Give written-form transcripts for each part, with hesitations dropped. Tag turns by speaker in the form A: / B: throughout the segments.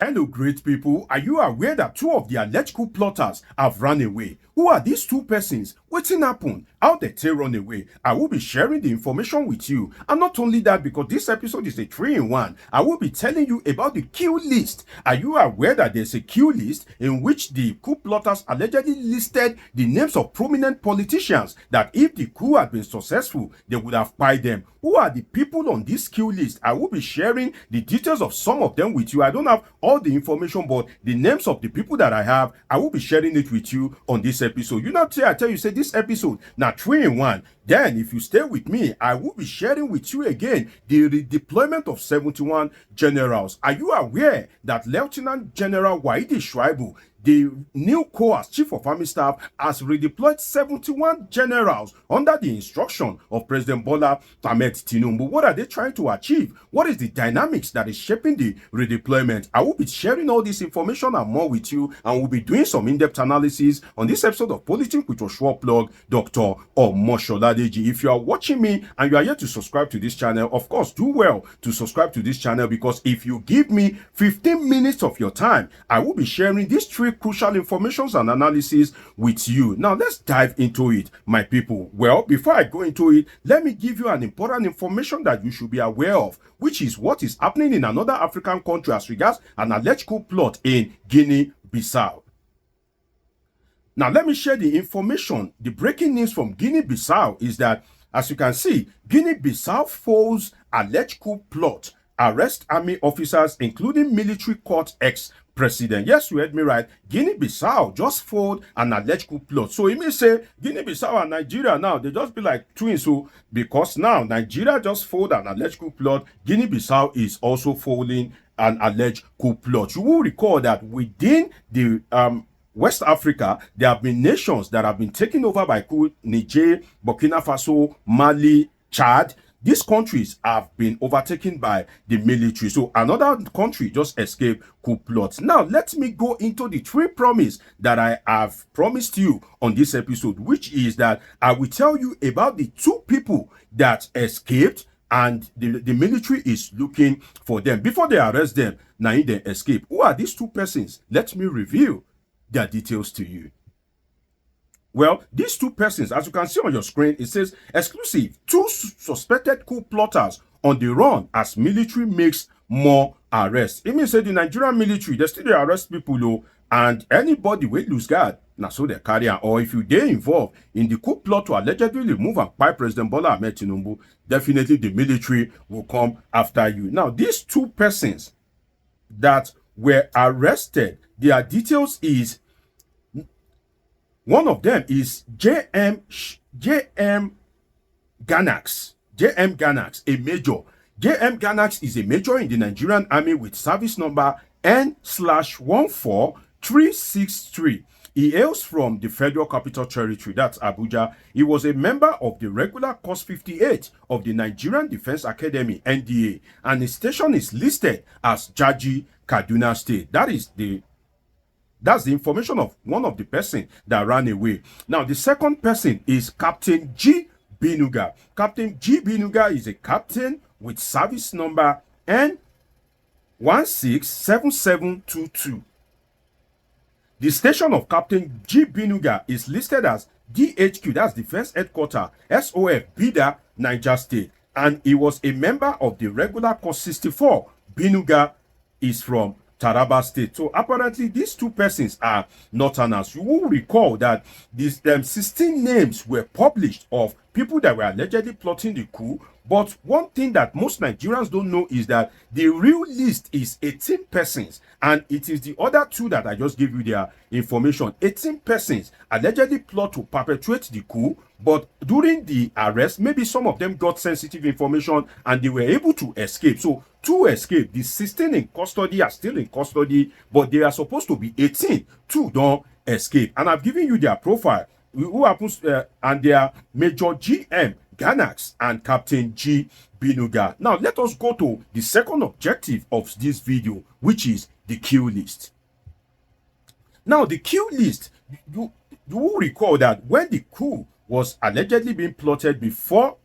A: Hello, great people. Are you aware that two of the alleged coup plotters have run away? Who are these two persons? What's happened? How did they run away? I will be sharing the information with you. And not only that, because this episode is a 3-in-1, I will be telling you about the kill list. Are you aware that there's a kill list in which the coup plotters allegedly listed the names of prominent politicians that if the coup had been successful, they would have pied them? Who are the people on this kill list? I will be sharing the details of some of them with you. I don't have all the information, but the names of the people that I have, I will be sharing it with you on this episode. You know, I tell you, say this episode, now 3-in-1. Then, if you stay with me, I will be sharing with you again the redeployment of 71 generals. Are you aware that Lieutenant General Waidi Shuaibu, the new Coup Chief of Army Staff, has redeployed 71 generals under the instruction of President Bola Tinubu? What are they trying to achieve? What is the dynamics that is shaping the redeployment? I will be sharing all this information and more with you, and we'll be doing some in-depth analysis on this episode of Politics with Joshua Plug, Dr. Omosholadeji. If you are watching me and you are yet to subscribe to this channel, of course, do well to subscribe to this channel, because if you give me 15 minutes of your time, I will be sharing these three crucial informations and analysis with you. Now, let's dive into it, my people. Well, before I go into it, let me give you an important information that you should be aware of, which is what is happening in another African country as regards an alleged coup plot in Guinea-Bissau. Now, let me share the information. The breaking news from Guinea-Bissau is that, as you can see, Guinea-Bissau folds alleged coup plot, arrest army officers, including military court ex-president. Yes, you heard me right. Guinea-Bissau just fold an alleged coup plot. So it may say Guinea-Bissau and Nigeria now, they just be like twins. So because now Nigeria just fold an alleged coup plot, Guinea-Bissau is also folding an alleged coup plot. You will recall that within the West Africa, there have been nations that have been taken over by coup: Niger, Burkina Faso, Mali, Chad. These countries have been overtaken by the military. So another country just escaped coup plots. Now, let me go into the three promises that I have promised you on this episode, which is that I will tell you about the two people that escaped, and the military is looking for them. Before they arrest them, now they escape. Who are these two persons? Let me reveal their details to you. Well, these two persons, as you can see on your screen, it says exclusive: two suspected coup plotters on the run as military makes more arrests. It means that the Nigerian military, they still arrest people, though, and anybody will lose guard. Now, so they carry on. Or if you they involved in the coup plot to allegedly remove and buy President Bola Tinubu, definitely the military will come after you. Now, these two persons that were arrested, their details is, one of them is JM Ganax, a major. JM Ganax is a major in the Nigerian Army with service number N/14363. He hails from the Federal Capital Territory, that's Abuja. He was a member of the regular course 58 of the Nigerian Defense Academy, NDA, and his station is listed as Jaji, Kaduna State. That's the information of one of the person that ran away. Now, the second person is Captain G. Binuga. Captain G. Binuga is a captain with service number N167722. The station of Captain G. Binuga is listed as DHQ, that's Defense Headquarters, SOF, Bida, Niger State. And he was a member of the regular course 64. Binuga is from Taraba State. So apparently these two persons are northerners. You will recall that these 16 names were published of people that were allegedly plotting the coup. But one thing that most Nigerians don't know is that the real list is 18 persons, and it is the other two that I just gave you their information. 18 persons allegedly plot to perpetuate the coup, but during the arrest, maybe some of them got sensitive information and they were able to escape. So two escaped. The 16 in custody are still in custody, but they are supposed to be 18. Two don't escape. And I've given you their profile, who happens, and they are Major GM Ganax and Captain G. Binuga. Now, let us go to the second objective of this video, which is the kill list. Now, the kill list, you will recall that when the coup was allegedly being plotted before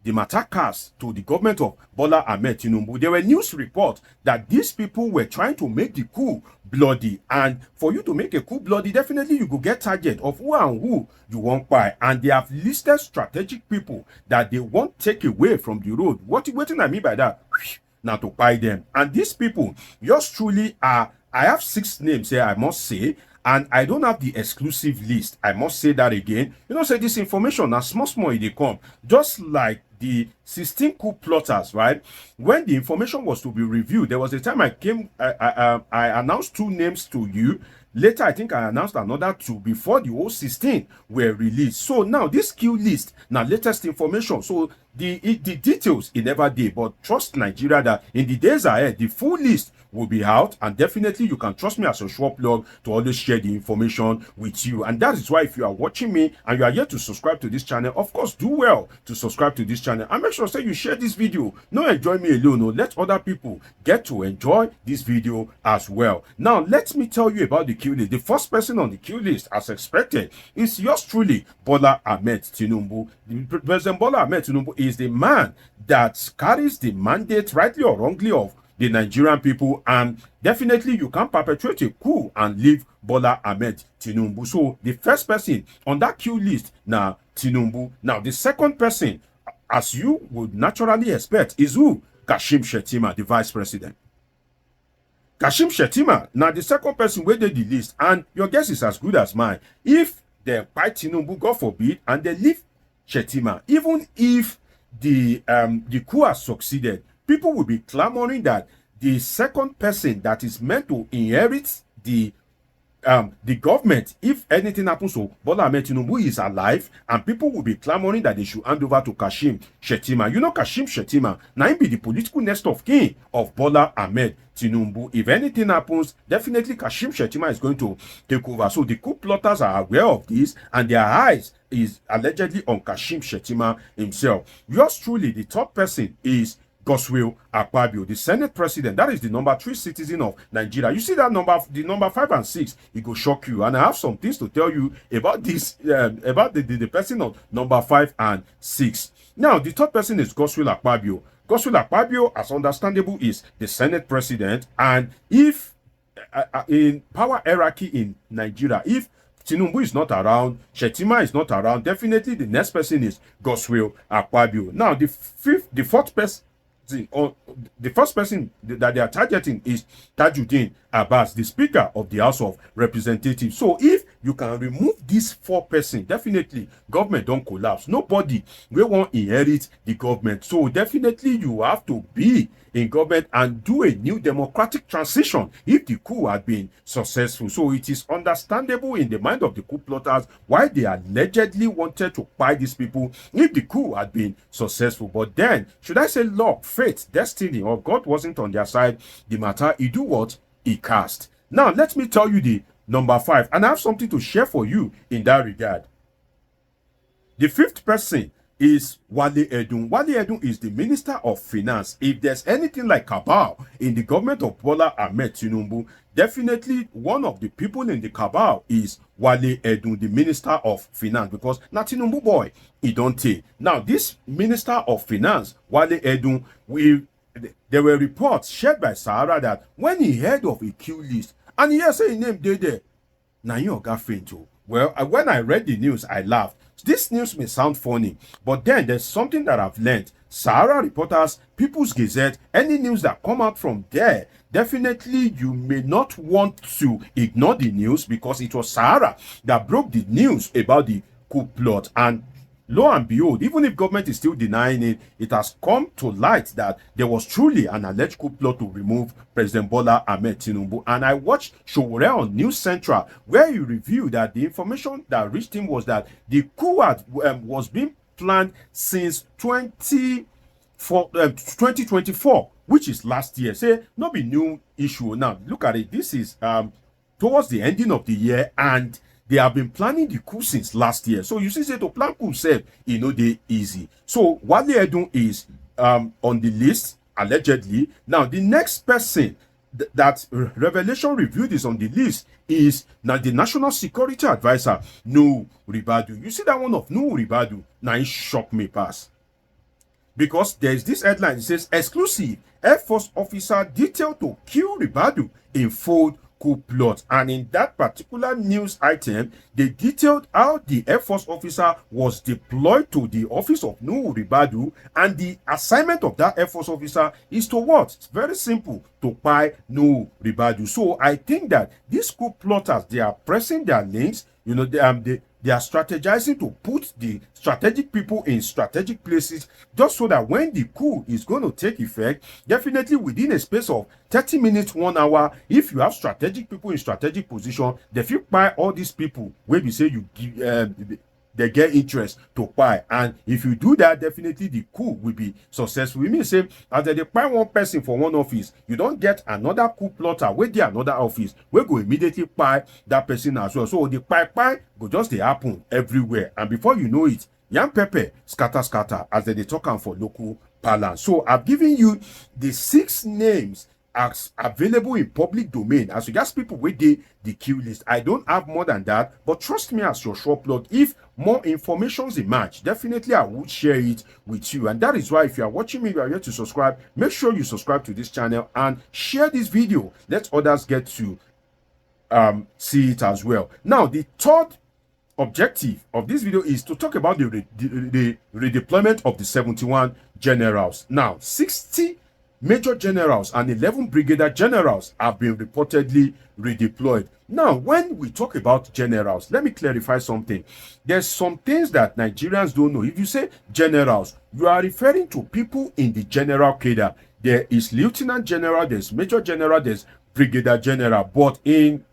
A: the matter cast to the government of Bola Ahmed Tinubu, there were news reports that these people were trying to make the coup bloody. And for you to make a coup bloody, definitely you go get target of who and who you want buy. And they have listed strategic people that they won't take away from the road. What I mean by that? Now to buy them. And these people, yours truly are, I have 6 names here, I must say. And I don't have the exclusive list. I must say that again. You know, say this information, now small, they come. Just like the 16 coup plotters, right? When the information was to be reviewed, there was a time I announced 2 names to you. Later, I think I announced another 2 before the whole 16 were released. So now this Q list, now latest information. So the details, it never did. But trust Nigeria that in the days ahead, the full list will be out, and definitely you can trust me as a sure plug to always share the information with you. And that is why if you are watching me and you are yet to subscribe to this channel, of course do well to subscribe to this channel, and make sure say you share this video. No enjoy me alone, no, let other people get to enjoy this video as well. Now let me tell you about the Q list. The first person on the Q list, as expected, is yours truly, Bola Ahmed Tinubu. President Bola Ahmed Tinubu is the man that carries the mandate, rightly or wrongly, of the Nigerian people, and definitely you can perpetrate a coup and leave Bola Ahmed Tinubu. So the first person on that queue list now, Tinubu. Now the second person, as you would naturally expect, is who? Kashim Shettima, the vice president. Kashim Shettima, now the second person where they the list, and your guess is as good as mine. If they buy Tinubu, God forbid, and they leave Shettima, even if the coup has succeeded, people will be clamoring that the second person that is meant to inherit the government, if anything happens to Bola Ahmed Tinubu, is alive, and people will be clamoring that they should hand over to Kashim Shettima. You know, Kashim Shettima now he be the political next of kin of Bola Ahmed Tinubu. If anything happens, definitely Kashim Shettima is going to take over. So the coup plotters are aware of this, and their eyes is allegedly on Kashim Shettima himself. Yours truly, the top person is Godswill Akpabio, the Senate president. That is the number 3 citizen of Nigeria. You see that number, the number 5 and 6, it will shock you. And I have some things to tell you about this, about the person of number 5 and 6. Now, the third person is Godswill Akpabio. Godswill Akpabio, as understandable, is the Senate president. And if in power hierarchy in Nigeria, if Tinubu is not around, Shettima is not around, definitely the next person is Godswill Akpabio. Now, the fourth person, the first person that they are targeting is Tajuddin Abbas, the Speaker of the House of Representatives. So if you can remove these 4 persons, definitely government don't collapse. Nobody will want inherit the government. So definitely you have to be in government and do a new democratic transition if the coup had been successful. So it is understandable in the mind of the coup plotters why they allegedly wanted to buy these people if the coup had been successful. But then, should I say luck, fate, destiny, or God wasn't on their side, the matter, he do what? He cast. Now, let me tell you the number 5, and I have something to share for you in that regard. The 5th person is Wale Edun. Wale Edun is the Minister of Finance. If there's anything like cabal in the government of Bola Ahmed Tinubu, definitely one of the people in the cabal is Wale Edun, the Minister of Finance, because na Tinubu boy, he don't take. Now, this Minister of Finance, Wale Edun, there were reports shared by Sahara that when he heard of a Q list, and he has a name there, now you got faint too. Well, when I read the news, I laughed. This news may sound funny, but then there's something that I've learned. Sahara Reporters, People's Gazette, any news that come out from there, definitely you may not want to ignore the news, because it was Sahara that broke the news about the coup plot. And lo and behold, even if government is still denying it, it has come to light that there was truly an alleged coup plot to remove President Bola Ahmed Tinubu. And I watched Showore on News Central, where he reviewed that the information that reached him was that the coup was being planned since 2024, which is last year. Say, not be new issue. Now, look at it. This is towards the ending of the year, and they have been planning the coup since last year. So you see, say to plan coup self, you know, they easy. So what they are doing is on the list, allegedly. Now, the next person that Revelation reviewed is on the list is now the National Security Advisor, Nuhu Ribadu. You see that one of Nuhu Ribadu? Now, it shocked me pass. because there's this headline. It says exclusive Air Force officer detailed to kill Ribadu in fold coup plot. And in that particular news item, they detailed how the Air Force officer was deployed to the office of Nuhu Ribadu, and the assignment of that Air Force officer is to what? It's very simple, to buy Nuhu Ribadu. So I think that these coup plotters, they are pressing their links, they are strategizing to put the strategic people in strategic places, just so that when the coup is going to take effect, definitely within a space of 30 minutes, 1 hour, if you have strategic people in strategic position, they feel buy all these people where we say you give they get interest to buy. And if you do that, definitely the coup will be successful. We mean say, as they buy one person for one office, you don't get another coup plotter where they another office, we go immediately buy that person as well. So the buy go just they happen everywhere, and before you know it, yam pepper scatter as they talk am for local parlance. So I've given you the 6 names as available in public domain as regards people with the queue list. I don't have more than that, but trust me as your short plug, if more informations emerge, definitely I would share it with you. And that is why if you are watching me, you are here to subscribe, make sure you subscribe to this channel and share this video. Let others get to see it as well. Now, the third objective of this video is to talk about the redeployment of the 71 generals. Now, 60 major generals and 11 brigadier generals have been reportedly redeployed. Now, when we talk about generals, let me clarify something. There's some things that Nigerians don't know. If you say generals, you are referring to people in the general cadre. There is lieutenant general, there's major general, there's brigadier general. But in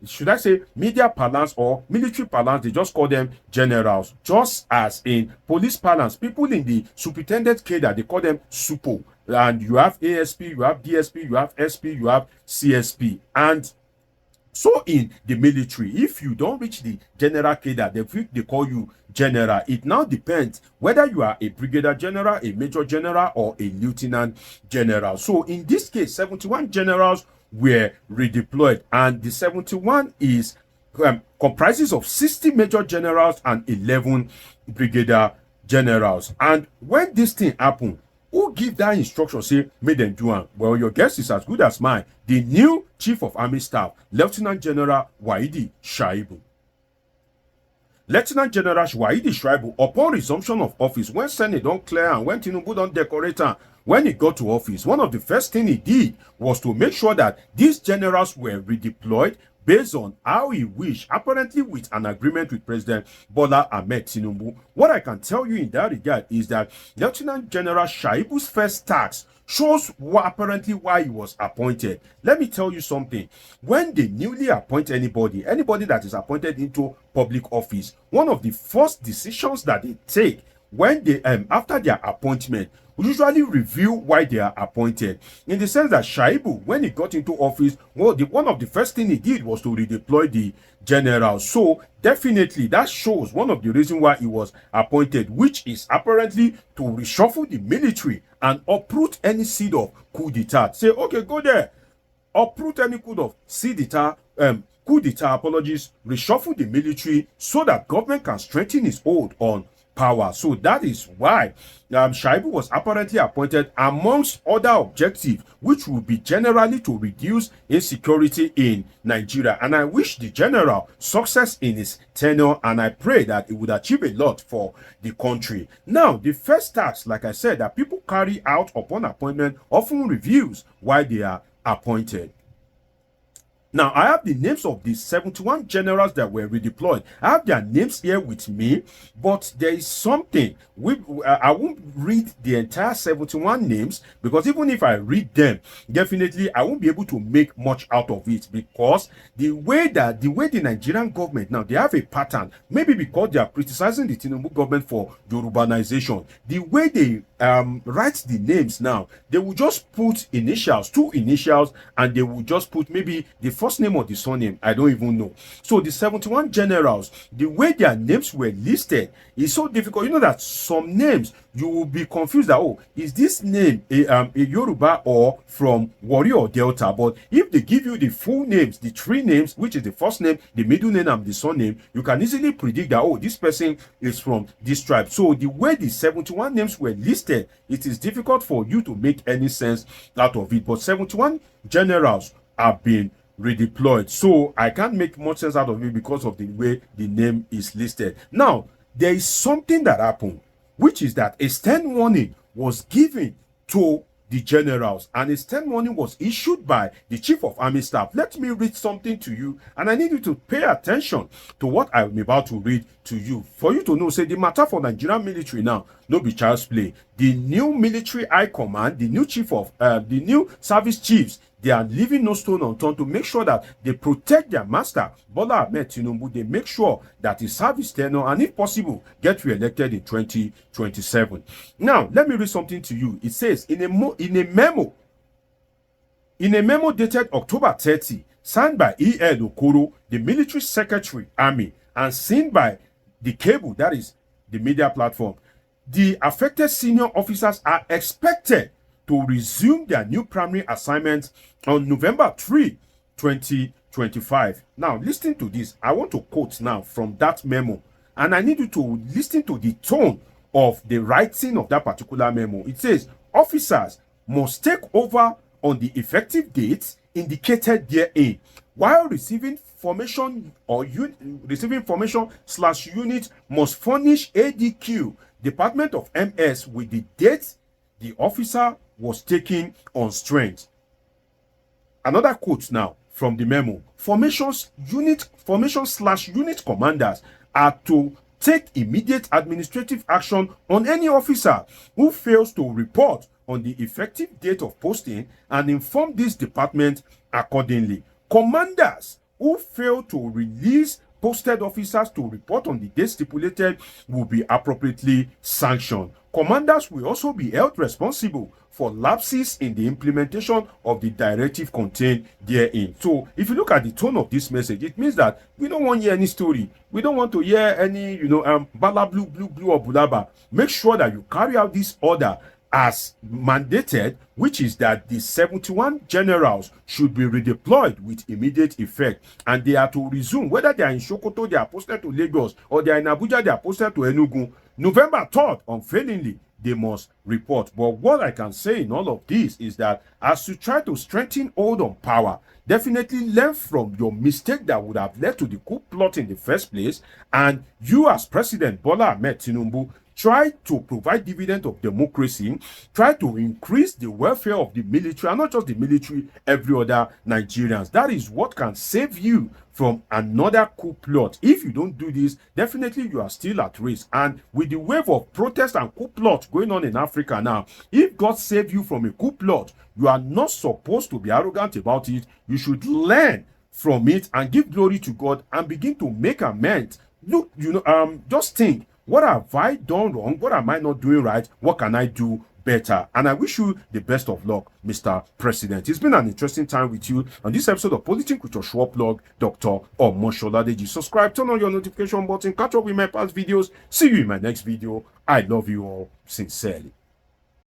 A: should I say media parlance or military parlance, they just call them generals. Just as in police parlance, people in the superintendent cadre, they call them SUPO. And you have ASP, you have DSP, you have SP, you have CSP. And so in the military, if you don't reach the general cadre, they call you general. It now depends whether you are a brigadier general, a major general, or a lieutenant general. So in this case, 71 generals were redeployed, and the 71 is comprises of 60 major generals and 11 brigadier generals. And when this thing happened, who give that instruction say make them do it? Well, your guess is as good as mine. The new chief of army staff, Lieutenant General Waidi Shaibu. Lieutenant General Waidi Shaibu, upon resumption of office, when Senate don't clear and when Tinubu don't decorate her, when he got to office, one of the first things he did was to make sure that these generals were redeployed based on how he wished, apparently with an agreement with President Bola Tinubu. What I can tell you in that regard is that Lieutenant General Shaibu's first task shows apparently why he was appointed. Let me tell you something. When they newly appoint anybody that is appointed into public office, one of the first decisions that they take when they after their appointment, we usually review why they are appointed. In the sense that Shaibu, when he got into office, well, one of the first thing he did was to redeploy the generals. So definitely that shows one of the reasons why he was appointed, which is apparently to reshuffle the military and uproot any seed of coup d'etat. Say, okay, go there, uproot any coup of seed d'etat, coup d'etat, reshuffle the military so that government can strengthen its hold on power. So that is why Shaibu was apparently appointed, amongst other objectives, which would be generally to reduce insecurity in Nigeria. And I wish the general success in his tenure, and I pray that he would achieve a lot for the country. Now, the first task, like I said, that people carry out upon appointment often reviews why they are appointed. Now, I have the names of the 71 generals that were redeployed. I have their names here with me, but there is something. I won't read the entire 71 names, because even if I read them, definitely I won't be able to make much out of it, because the way the Nigerian government now, they have a pattern, maybe because they are criticizing the Tinubu government for Yorubanization. The way they write the names now, they will just put initials, 2 initials, and they will just put maybe the first name or the surname. I don't even know. So the 71 generals, the way their names were listed is so difficult. You know that some names, you will be confused that, oh, is this name a Yoruba or from Warri or Delta? But if they give you the full names, the three names, which is the first name, the middle name, and the surname, you can easily predict that, oh, this person is from this tribe. So the way the 71 names were listed, it is difficult for you to make any sense out of it. But 71 generals have been redeployed, so I can't make much sense out of it because of the way the name is listed. Now, there is something that happened, which is that a stern warning was given to the generals, and a stern warning was issued by the chief of army staff. Let me read something to you, and I need you to pay attention to what I'm about to read to you, for you to know, say, the matter for Nigerian military now no be child's play. The new military high command, the new chief of the new service chiefs, they are leaving no stone unturned to make sure that they protect their master, Bola Tinubu. They make sure that his service tenure, and if possible, get re-elected in 2027. Now, let me read something to you. It says, in a memo dated October 30, signed by E.L. Okoro, the military secretary, army, and seen by the K+ll, that is the media platform, the affected senior officers are expected to resume their new primary assignments on November 3, 2025. Now, listen to this. I want to quote now from that memo, and I need you to listen to the tone of the writing of that particular memo. It says, officers must take over on the effective dates indicated therein, while receiving formation / unit must furnish ADQ, Department of MS, with the date the officer was taken on strength. Another quote now from the memo. Formation / unit commanders are to take immediate administrative action on any officer who fails to report on the effective date of posting and inform this department accordingly. Commanders who fail to release posted officers to report on the date stipulated will be appropriately sanctioned. Commanders will also be held responsible for lapses in the implementation of the directive contained therein. So, if you look at the tone of this message, it means that we don't want to hear any story. We don't want to hear any, bala blue or bulaba. Make sure that you carry out this order as mandated, which is that the 71 generals should be redeployed with immediate effect, and they are to resume, whether they are in Sokoto, they are posted to Lagos, or they are in Abuja, they are posted to Enugu. November 3rd, unfailingly, they must report. But what I can say in all of this is that as you try to strengthen hold on power, definitely learn from your mistake that would have led to the coup plot in the first place, and you as President Bola Tinubu, try to provide dividend of democracy, try to increase the welfare of the military, and not just the military, every other Nigerians. That is what can save you from another coup plot. If you don't do this, definitely you are still at risk. And with the wave of protest and coup plot going on in Africa now, if God save you from a coup plot, you are not supposed to be arrogant about it. You should learn from it and give glory to God and begin to make amends. Look, just think, what have I done wrong? What am I not doing right? What can I do better? And I wish you the best of luck, Mr. President. It's been an interesting time with you on this episode of Politics with your Schwab blog, Dr. Omosoladeji. Subscribe, turn on your notification button, catch up with my past videos. See you in my next video. I love you all sincerely.